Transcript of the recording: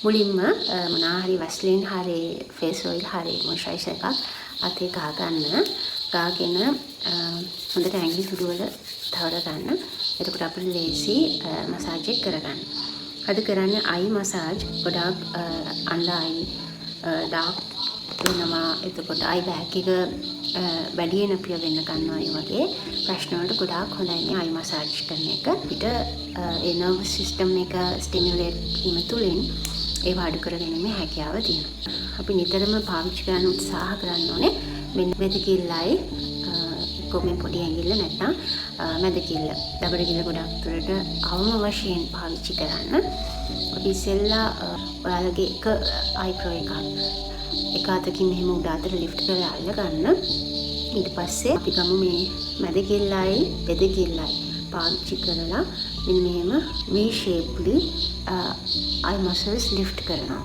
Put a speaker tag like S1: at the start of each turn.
S1: මුලින්ම මොනවා හරි වැස්ලින් හරි ෆේස් ඔයිල් හරි මොයිස්චරයිසර් එකක් අතේ ගහගන්න. ගාගෙන හොඳට ඇඟිලි තුඩු වල තවර ගන්න. එතකොට අපිට ලේසි මසාජ් එක කරගන්න. අද කරන්නේ අයි මසාජ්. ගොඩාක් අnder අයි ඩාර්ක් වෙනවා. එතකොට අයි බෑග් එක වැඩියෙන් අපිය වෙන්න ගන්නවා. ඒ වගේ ප්‍රශ්න වලට ගොඩාක් හොඳයි මේ අයි මසාජ් කරන එක. අපිට ඒ නර්වස් සිස්ටම් එක ස්ටිමියුලේට් වීම තුළින් ඒව අඩු කරගැනීමේ හැකියාව තියෙනවා. අපි නිතරම පාවිච්චි කරන්න උත්සාහ කරන්න ඕනේ මෙන්න මෙදකිල්ලයි කොමෙන් පොඩි ඇඟිල්ල නැත්නම් මැදකිල්ල. දබර කිල්ල ගොඩක් දුරට අවම වශයෙන් පාවිච්චි කරන්න. අපි ඉස්සෙල්ලා ඔයාලගේ එක අයිබ්‍රෝ එක අතකින් මෙහෙම උඩ අතට ලිෆ්ට් කරලා අල්ල ගන්න. ඊට පස්සේ අපි ගමු මේ මැදකිල්ලයි පෙදකිල්ලයි පාවිච්චි කරලා මෙන්න මෙහෙම V shapely eye muscles lift කරනවා.